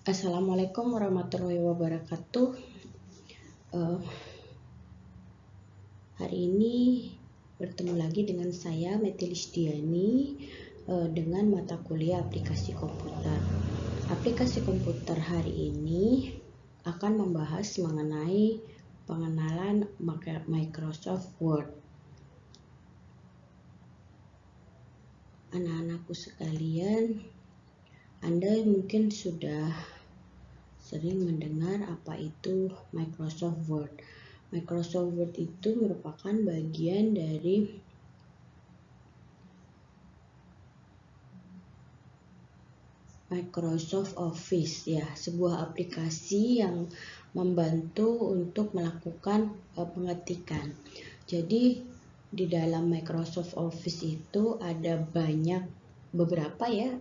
Assalamualaikum warahmatullahi wabarakatuh. Eh, Hari ini bertemu lagi dengan saya Meti Lisdiani dengan mata kuliah aplikasi komputer. Aplikasi komputer hari ini akan membahas mengenai pengenalan Microsoft Word. Anak-anakku sekalian, Anda mungkin sudah sering mendengar apa itu Microsoft Word. Microsoft Word itu merupakan bagian dari Microsoft Office, ya, sebuah aplikasi yang membantu untuk melakukan pengetikan. Jadi di dalam Microsoft Office itu ada beberapa ya,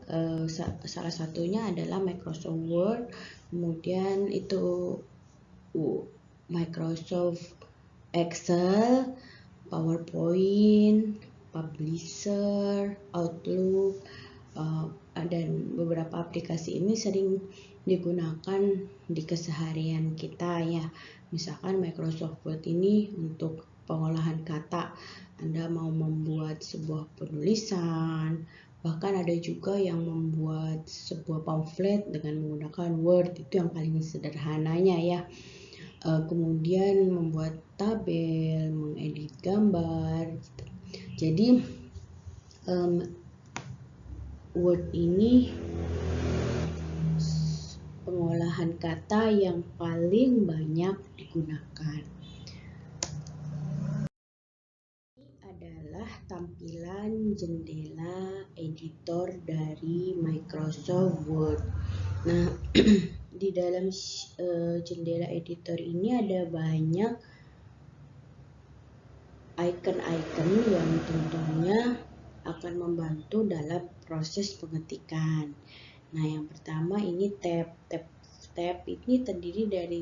salah satunya adalah Microsoft Word, kemudian itu Microsoft Excel, PowerPoint, Publisher, Outlook, dan beberapa aplikasi ini sering digunakan di keseharian kita ya. Misalkan Microsoft Word ini untuk pengolahan kata, Anda mau membuat sebuah penulisan, bahkan ada juga yang membuat sebuah pamflet dengan menggunakan Word, itu yang paling sederhananya ya. Kemudian membuat tabel, mengedit gambar gitu. Jadi Word ini pengolahan kata yang paling banyak digunakan. Ini adalah tampilan jendela editor dari Microsoft Word. Nah, di dalam jendela editor ini ada banyak icon-icon yang tentunya akan membantu dalam proses pengetikan. Nah, yang pertama ini tab ini terdiri dari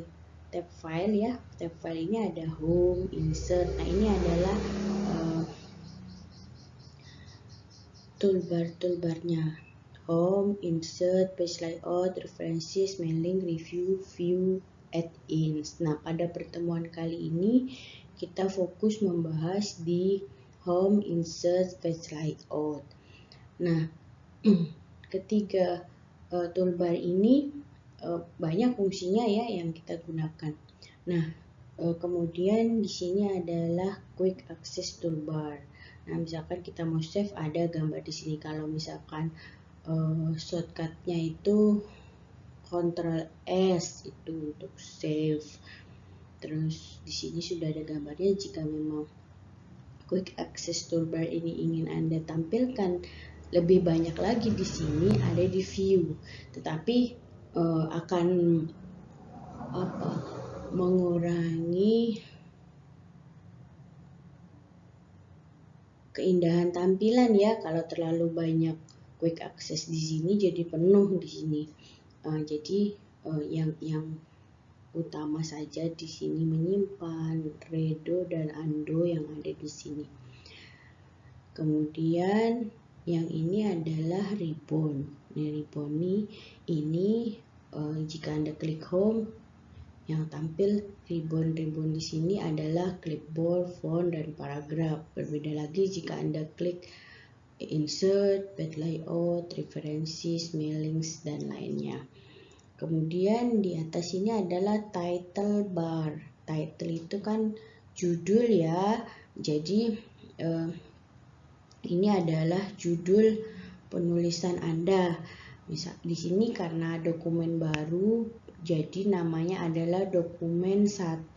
tab file ya. Tab file ini ada home, insert. Nah, ini adalah toolbarnya. Home, insert, page layout, references, mailing, review, view, add-ins. Nah, pada pertemuan kali ini kita fokus membahas di home, insert, page layout. Nah, ketiga toolbar ini banyak fungsinya ya yang kita gunakan. Nah, kemudian di sini adalah quick access toolbar. Nah, misalkan kita mau save, ada gambar di sini. Kalau misalkan shortcutnya itu Ctrl S itu untuk save. Terus di sini sudah ada gambarnya. Jika memang quick access toolbar ini ingin Anda tampilkan lebih banyak lagi, di sini ada di view. Tetapi akan mengurangi keindahan tampilan ya kalau terlalu banyak quick access di sini, jadi penuh di sini. Jadi yang utama saja di sini menyimpan, redo dan undo yang ada di sini. Kemudian yang ini adalah ribbon. Nah, ribbon ini jika Anda klik home, yang tampil ribbon di sini adalah clipboard, font, dan paragraf. Berbeda lagi jika Anda klik insert, page layout, references, mailings, dan lainnya. Kemudian di atas ini adalah title bar. Title itu kan judul ya. Jadi ini adalah judul penulisan Anda. Misal di sini karena dokumen baru, jadi namanya adalah dokumen 1.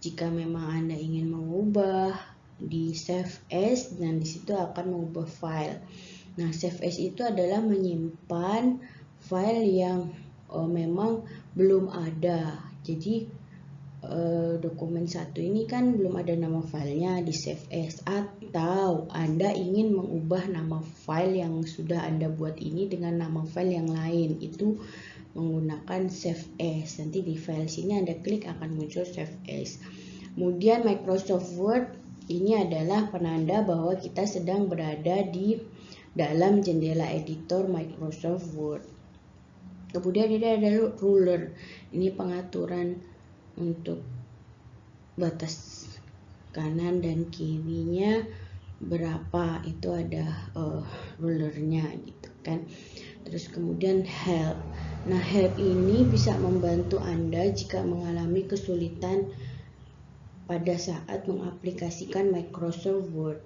Jika memang Anda ingin mengubah, di save as, dan disitu akan mengubah file. Nah, save as itu adalah menyimpan file yang memang belum ada. Jadi dokumen 1 ini kan belum ada nama filenya, di save as. Atau Anda ingin mengubah nama file yang sudah Anda buat ini dengan nama file yang lain, itu menggunakan save as. Nanti di file sini Anda klik akan muncul save as. Kemudian Microsoft Word ini adalah penanda bahwa kita sedang berada di dalam jendela editor Microsoft Word. Kemudian ini ada ruler, ini pengaturan untuk batas kanan dan kirinya berapa, itu ada rulernya gitu kan. Terus kemudian help. Nah, help ini bisa membantu Anda jika mengalami kesulitan pada saat mengaplikasikan Microsoft Word.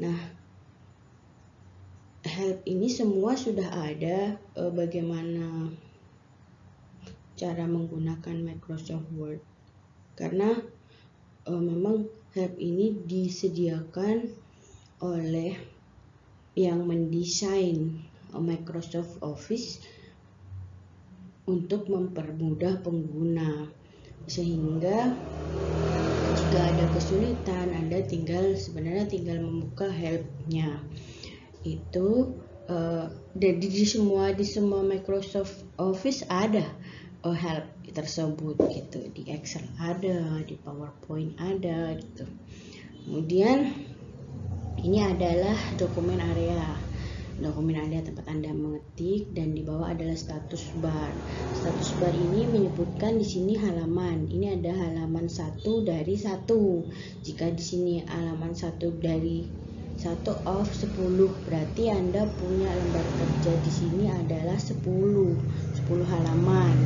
Nah, help ini semua sudah ada bagaimana cara menggunakan Microsoft Word. Karena memang help ini disediakan oleh yang mendesain Microsoft Office untuk mempermudah pengguna, sehingga jika ada kesulitan Anda sebenarnya tinggal membuka help-nya. Itu di semua Microsoft Office ada help tersebut gitu, di Excel ada, di PowerPoint ada gitu. Kemudian ini adalah dokumen area tempat Anda mengetik, dan di bawah adalah status bar. Status bar ini menyebutkan di sini halaman. Ini ada halaman 1 dari 1. Jika di sini halaman 1 dari 1 of 10, berarti Anda punya lembar kerja di sini adalah 10 halaman.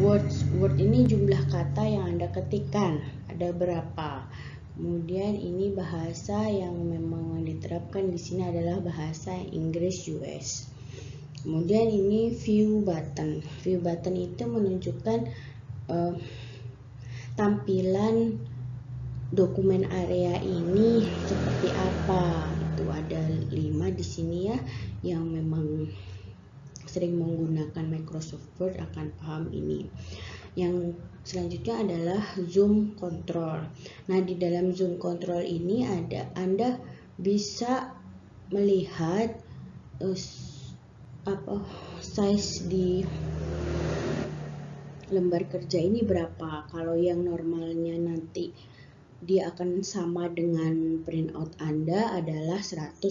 Word ini jumlah kata yang Anda ketikkan, ada berapa. Kemudian ini bahasa yang memang diterapkan di sini adalah bahasa Inggris US. Kemudian ini view button. View button itu menunjukkan tampilan dokumen area ini seperti apa. Itu ada 5 di sini ya, yang memang sering menggunakan Microsoft Word akan paham ini. Yang selanjutnya adalah zoom control. Nah, di dalam zoom control ini Anda bisa melihat size di lembar kerja ini berapa. Kalau yang normalnya nanti dia akan sama dengan printout Anda adalah 100%.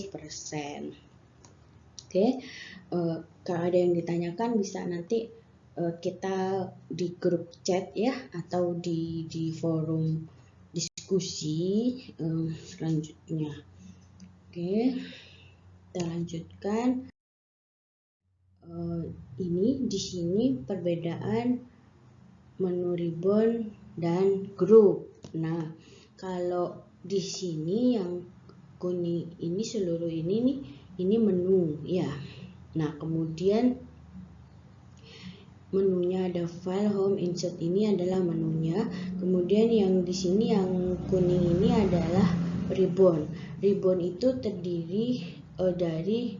Oke. Kalau ada yang ditanyakan bisa nanti kita di grup chat ya, atau di forum diskusi selanjutnya. Oke, kita lanjutkan. Ini di sini perbedaan menu ribbon dan grup. Nah, kalau di sini yang kuning ini seluruh ini nih, ini menu ya. Nah, kemudian menunya ada file, home, insert, ini adalah menunya. Kemudian yang di sini yang kuning ini adalah ribbon. Ribbon itu terdiri dari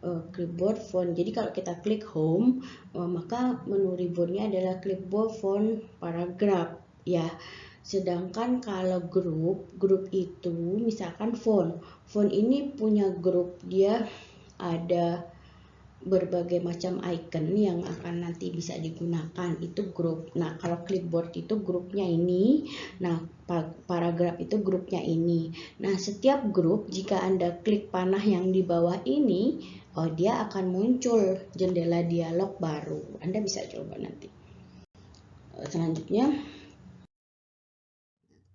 clipboard font. Jadi kalau kita klik home, maka menu ribbonnya adalah clipboard font paragraph ya. Sedangkan kalau grup itu misalkan font ini punya grup, dia ada berbagai macam icon yang akan nanti bisa digunakan, itu grup. Nah, kalau clipboard itu grupnya ini, nah paragraf itu grupnya ini. Nah, setiap grup jika Anda klik panah yang di bawah ini, dia akan muncul jendela dialog baru. Anda bisa coba nanti. Selanjutnya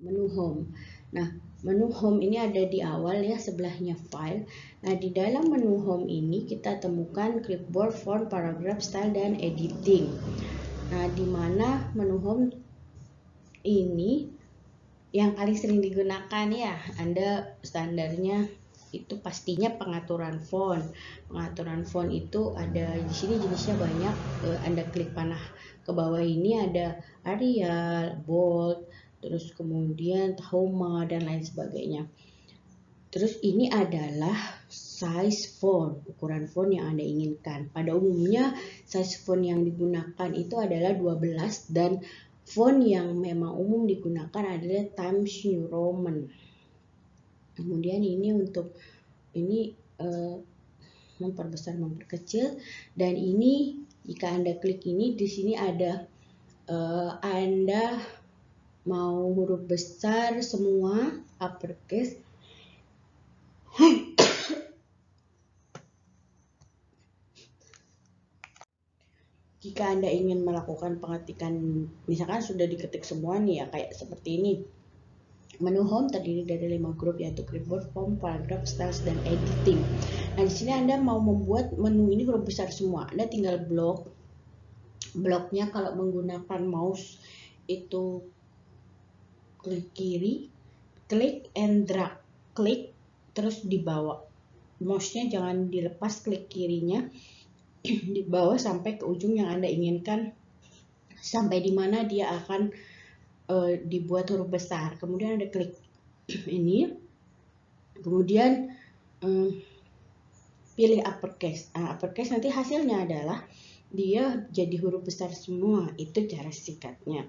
menu home. Nah, menu home ini ada di awal ya, sebelahnya file. Nah, di dalam menu home ini kita temukan clipboard, font, paragraph, style, dan editing. Nah, di mana menu home ini yang paling sering digunakan ya, Anda standarnya itu pastinya pengaturan font. Pengaturan font itu ada di sini, jenisnya banyak. Anda klik panah ke bawah ini ada Arial, bold, terus kemudian Tahoma dan lain sebagainya. Terus ini adalah size font, ukuran font yang Anda inginkan. Pada umumnya size font yang digunakan itu adalah 12, dan font yang memang umum digunakan adalah Times New Roman. Kemudian ini untuk ini memperbesar, memperkecil, dan ini jika Anda klik ini, di sini ada Anda mau huruf besar semua, uppercase, Jika Anda ingin melakukan pengetikan, misalkan sudah diketik semua nih ya, kayak seperti ini. Menu home terdiri dari 5 grup, yaitu clipboard, form, paragraph, styles, dan editing. Nah, di sini Anda mau membuat menu ini huruf besar semua. Anda tinggal bloknya kalau menggunakan mouse itu klik kiri, klik and drag, klik terus di bawah. Mouse-nya jangan dilepas, klik kirinya di bawah sampai ke ujung yang Anda inginkan, sampai di mana dia akan dibuat huruf besar. Kemudian Anda klik ini, kemudian pilih uppercase. Uppercase nanti hasilnya adalah dia jadi huruf besar semua. Itu cara singkatnya.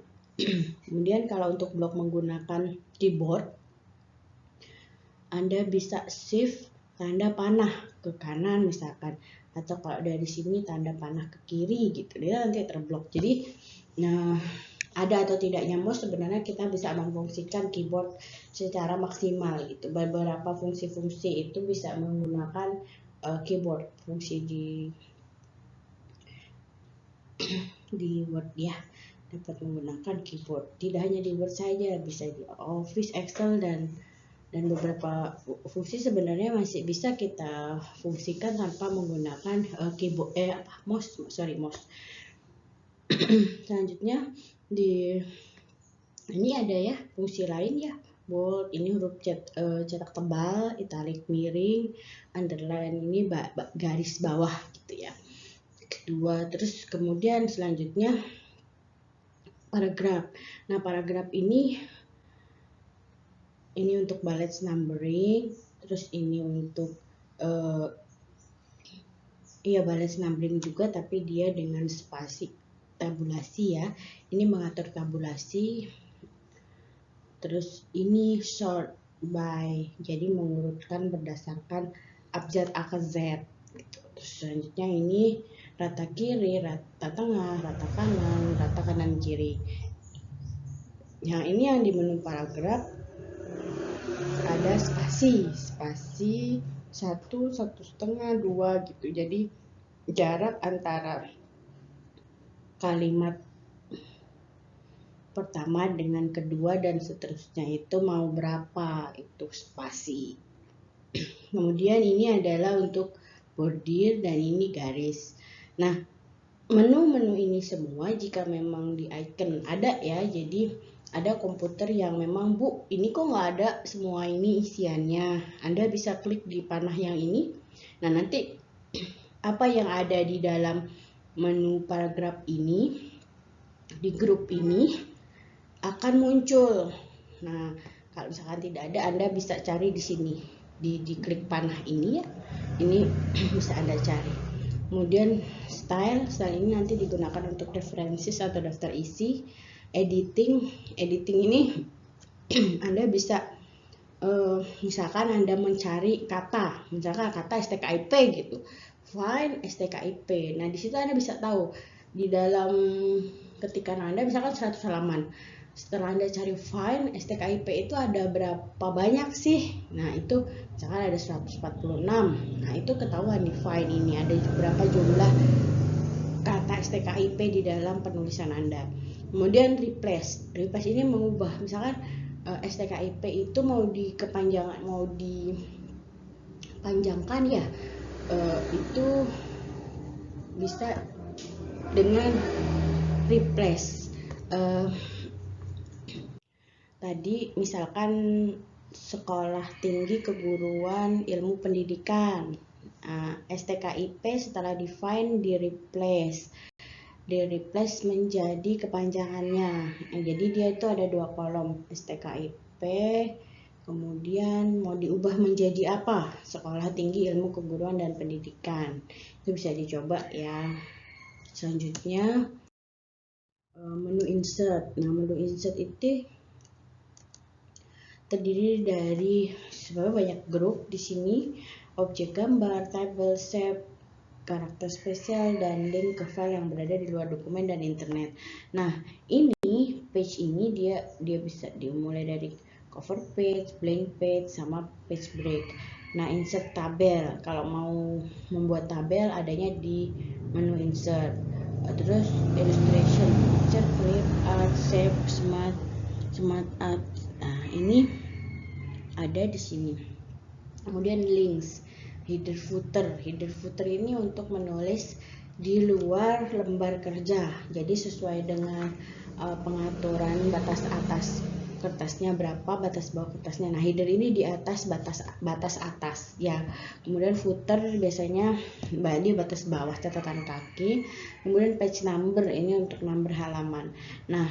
Kemudian kalau untuk blok menggunakan keyboard, Anda bisa shift tanda panah ke kanan misalkan, atau kalau dari sini tanda panah ke kiri gitu, dia nanti terblok. Jadi ada atau tidaknya mouse sebenarnya kita bisa memfungsikan keyboard secara maksimal gitu. Beberapa fungsi-fungsi itu bisa menggunakan keyboard, fungsi di Word ya, dapat menggunakan keyboard. Tidak hanya di Word saja, bisa di Office, Excel, dan beberapa fungsi sebenarnya masih bisa kita fungsikan tanpa menggunakan keyboard mouse. Selanjutnya ini ada ya fungsi lain ya, bold, ini huruf cetak tebal, italic miring, underline ini garis bawah gitu ya. Kedua, terus kemudian selanjutnya paragraf. Nah, paragraf ini untuk balance numbering, terus ini untuk balance numbering juga, tapi dia dengan spasi tabulasi ya. Ini mengatur tabulasi. Terus ini sort by, jadi mengurutkan berdasarkan abjad A ke Z gitu. Terus selanjutnya ini rata kiri, rata tengah, rata kanan kiri. Yang ini yang di menu paragraf ada spasi 1, 1,5, 2 gitu. Jadi jarak antara kalimat pertama dengan kedua dan seterusnya itu mau berapa, itu spasi. Kemudian ini adalah untuk bordir dan ini garis. Nah, menu-menu ini semua jika memang di icon ada ya, jadi ada komputer yang memang Bu ini kok nggak ada semua ini isiannya, Anda bisa klik di panah yang ini. Nah, nanti apa yang ada di dalam menu paragraf ini di grup ini akan muncul. Nah, kalau misalkan tidak ada, Anda bisa cari di sini, di klik panah ini ya, ini bisa Anda cari. Kemudian style ini nanti digunakan untuk references atau daftar isi. Editing ini Anda bisa misalkan Anda mencari kata, misalkan kata STKIP gitu, find STKIP. Nah, di situ Anda bisa tahu di dalam ketikan Anda misalkan 100 halaman. Setelah Anda cari find STKIP itu ada berapa banyak sih? Nah, itu misalkan ada 146. Nah, itu ketahuan di find ini ada berapa jumlah kata STKIP di dalam penulisan Anda. Kemudian replace ini mengubah, misalkan STKIP itu mau dipanjangkan ya, itu bisa dengan replace. Tadi misalkan sekolah tinggi keguruan ilmu pendidikan, STKIP setelah define di replace menjadi kepanjangannya. Jadi dia itu ada 2 kolom, STKIP, kemudian mau diubah menjadi apa? Sekolah tinggi ilmu keguruan dan pendidikan. Itu bisa dicoba ya. Selanjutnya menu insert. Nah, menu insert itu terdiri dari sebenarnya banyak grup di sini, objek gambar, table, shape, karakter spesial, dan link ke file yang berada di luar dokumen dan internet. Nah, ini page ini dia bisa dimulai dari cover page, blank page, sama page break. Nah, insert tabel, kalau mau membuat tabel adanya di menu insert. terus illustration, picture, clip, art, shape, smart art. Nah, ini ada di sini. Kemudian links, header footer ini untuk menulis di luar lembar kerja, jadi sesuai dengan pengaturan batas atas kertasnya berapa, batas bawah kertasnya. Nah, header ini di atas batas atas ya. Kemudian footer biasanya di batas bawah catatan kaki. Kemudian page number ini untuk nomor halaman. Nah,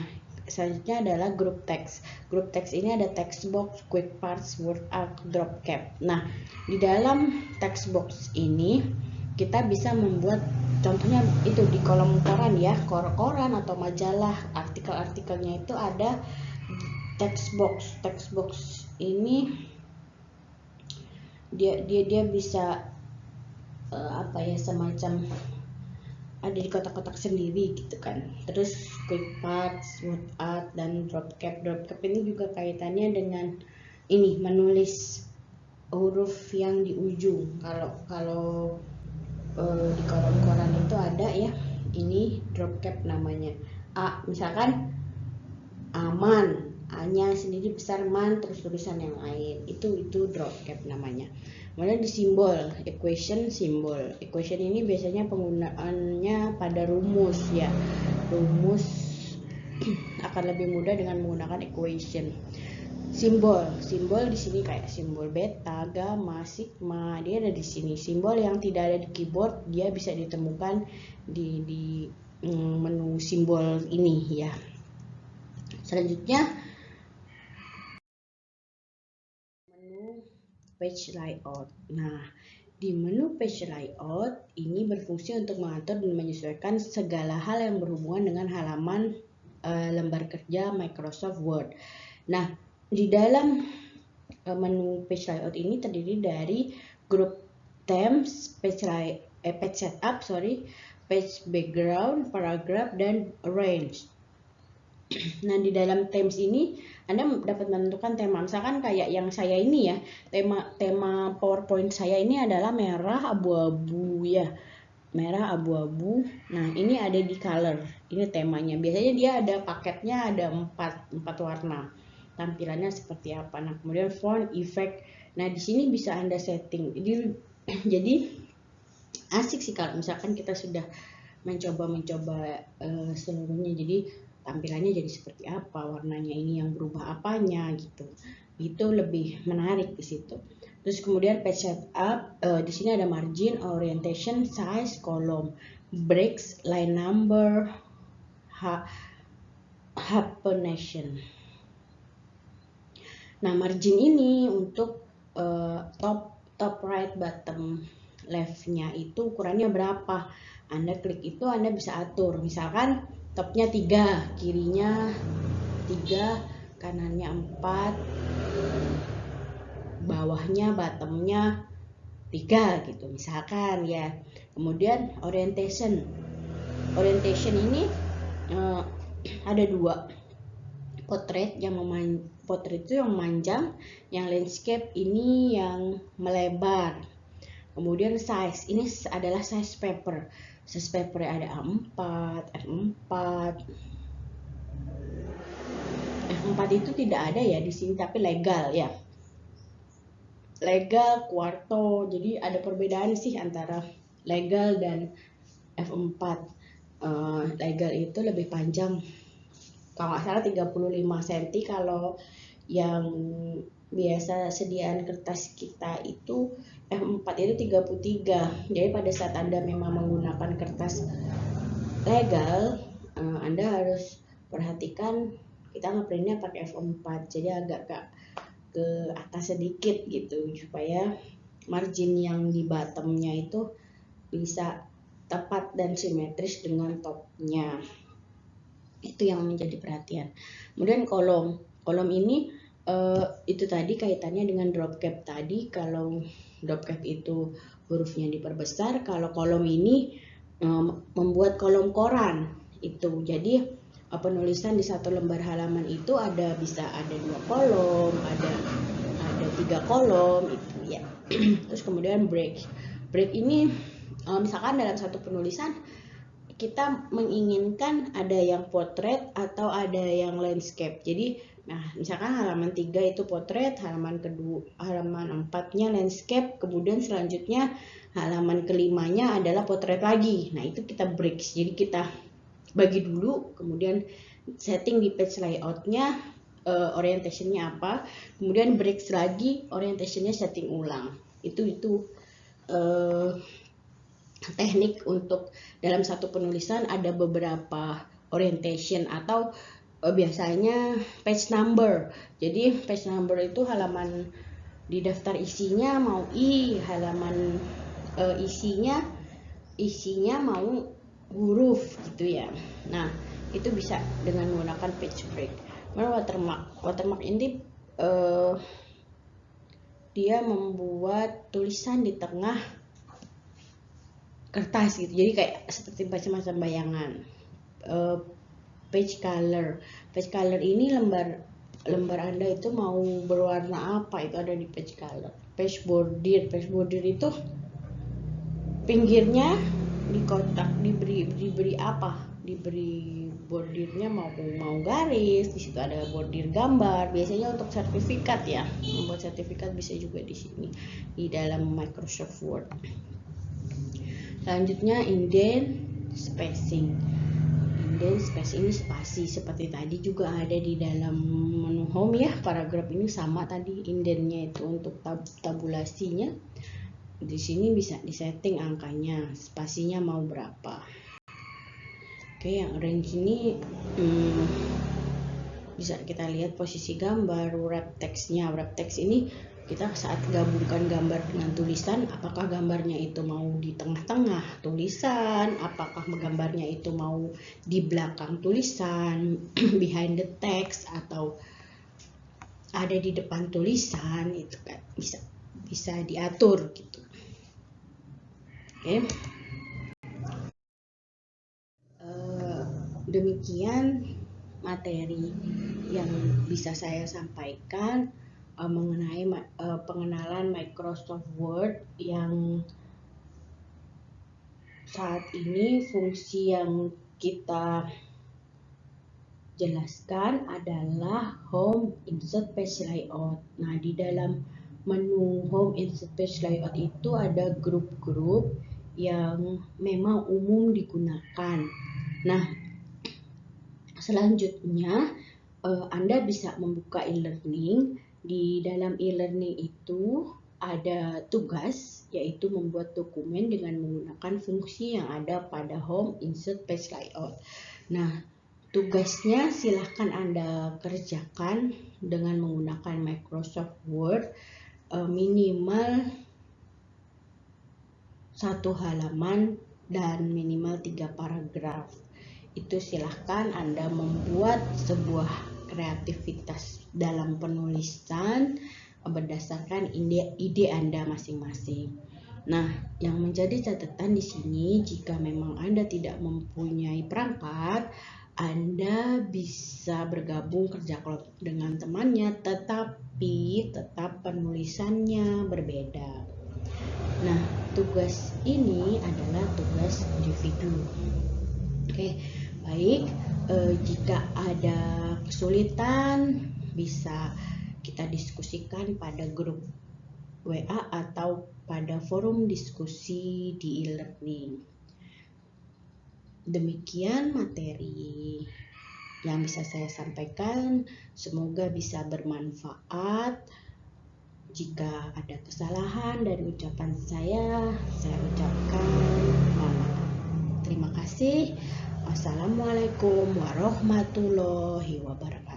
selanjutnya adalah group text. Group text ini ada text box, quick parts, word art, drop cap. Nah, di dalam text box ini kita bisa membuat, contohnya itu di kolom koran ya, koran atau majalah, artikel-artikelnya itu ada text box. Text box ini dia bisa semacam ada di kotak-kotak sendiri gitu kan. Terus quick parts, word art, dan drop cap. Drop cap ini juga kaitannya dengan ini, menulis huruf yang di ujung. Kalau di kolom koran itu ada ya, ini drop cap namanya. A, misalkan aman, A-nya sendiri besar, man, terus tulisan yang lain, itu drop cap namanya. Kemudian di simbol, equation ini biasanya penggunaannya pada rumus ya. Rumus akan lebih mudah dengan menggunakan equation. Simbol di sini kayak simbol beta, gamma, sigma, dia ada di sini. Simbol yang tidak ada di keyboard dia bisa ditemukan di menu simbol ini ya. Selanjutnya menu page layout. Nah, di menu page layout ini berfungsi untuk mengatur dan menyesuaikan segala hal yang berhubungan dengan halaman lembar kerja Microsoft Word. Nah, di dalam menu page layout ini terdiri dari group themes, page setup, page background, paragraph, dan arrange. Nah, di dalam themes ini Anda dapat menentukan tema. Misalkan kayak yang saya ini ya, tema PowerPoint saya ini adalah merah abu-abu ya. Merah abu-abu. Nah, ini ada di color. Ini temanya. Biasanya dia ada paketnya, ada 4 warna. Tampilannya seperti apa. Nah, kemudian font, effect. Nah, di sini bisa Anda setting. Jadi asik sih kalau misalkan kita sudah mencoba seluruhnya. Jadi tampilannya jadi seperti apa, warnanya ini yang berubah apanya gitu. Itu lebih menarik di situ. Terus kemudian page setup, di sini ada margin, orientation, size, column, breaks, line number, hyphenation. Nah, margin ini untuk top right, bottom left-nya itu ukurannya berapa. Anda klik itu Anda bisa atur. Misalkan topnya 3, kirinya 3, kanannya 4, bawahnya, bottomnya 3 gitu misalkan ya. Kemudian orientation ini ada 2, portrait itu yang memanjang, yang landscape ini yang melebar. Kemudian size, ini adalah size paper. Size paper ada A4, F4. F4 itu tidak ada ya di sini, tapi legal ya. Legal, quarto. Jadi ada perbedaan sih antara legal dan F4. Legal itu lebih panjang. Kalau nggak salah 35 cm, kalau yang biasa sediaan kertas kita itu F4 itu 33. Jadi pada saat Anda memang menggunakan kertas legal, Anda harus perhatikan kita ngeprintnya pakai F4, jadi agak ke atas sedikit gitu supaya margin yang di bottomnya itu bisa tepat dan simetris dengan topnya. Itu yang menjadi perhatian. Kemudian kolom ini itu tadi kaitannya dengan drop cap tadi. Kalau drop cap itu hurufnya diperbesar, kalau kolom ini membuat kolom koran itu. Jadi penulisan di satu lembar halaman itu bisa ada 2 kolom, ada 3 kolom itu ya. Terus kemudian break ini misalkan dalam satu penulisan kita menginginkan ada yang portrait atau ada yang landscape. Jadi, nah misalkan halaman 3 itu portrait, halaman 4-nya landscape, kemudian selanjutnya halaman ke-5-nya adalah portrait lagi. Nah itu kita break. Jadi kita bagi dulu, kemudian setting di page layoutnya, orientationnya apa, kemudian break lagi, orientationnya setting ulang. Itu teknik untuk dalam satu penulisan ada beberapa orientation atau biasanya page number. Jadi page number itu halaman di daftar isinya mau halaman isinya mau huruf gitu ya. Nah itu bisa dengan menggunakan page break. Watermark ini dia membuat tulisan di tengah kertas gitu, jadi kayak seperti macam-macam bayangan. Page color ini lembar Anda itu mau berwarna apa, itu ada di page color. Page border itu pinggirnya di kotak diberi apa, diberi bordirnya mau garis, di situ ada bordir gambar. Biasanya untuk sertifikat ya, membuat sertifikat bisa juga di sini di dalam Microsoft Word. Selanjutnya indent spacing. Indent spacing ini spasi seperti tadi juga ada di dalam menu home ya. Paragraf ini sama tadi, indentnya itu untuk tabulasinya. Di sini bisa disetting angkanya, spasinya mau berapa. Oke, yang range ini bisa kita lihat posisi gambar, wrap text-nya. Wrap text ini kita saat gabungkan gambar dengan tulisan, apakah gambarnya itu mau di tengah-tengah tulisan, apakah gambarnya itu mau di belakang tulisan, behind the text, atau ada di depan tulisan, itu kan bisa diatur gitu. Oke. Demikian materi yang bisa saya sampaikan mengenai pengenalan Microsoft Word, yang saat ini fungsi yang kita jelaskan adalah Home, Insert, Page Layout. Nah, di dalam menu Home, Insert, Page Layout itu ada grup-grup yang memang umum digunakan. Nah, selanjutnya Anda bisa membuka e-learning. Di dalam e-learning itu ada tugas, yaitu membuat dokumen dengan menggunakan fungsi yang ada pada Home, Insert, Page Layout. Nah, tugasnya silahkan Anda kerjakan dengan menggunakan Microsoft Word, minimal 1 halaman dan minimal 3 paragraf. Itu silahkan Anda membuat sebuah kreativitas dalam penulisan berdasarkan ide Anda masing-masing. Nah, yang menjadi catatan di sini, jika memang Anda tidak mempunyai perangkat, Anda bisa bergabung kerja kelompok dengan temannya, tetapi tetap penulisannya berbeda. Nah, tugas ini adalah tugas individu. Oke, baik. Jika ada kesulitan, bisa kita diskusikan pada grup WA atau pada forum diskusi di e-learning. Demikian materi yang bisa saya sampaikan. Semoga bisa bermanfaat. Jika ada kesalahan dari ucapan saya ucapkan maaf. Terima kasih. Wassalamualaikum warahmatullahi wabarakatuh.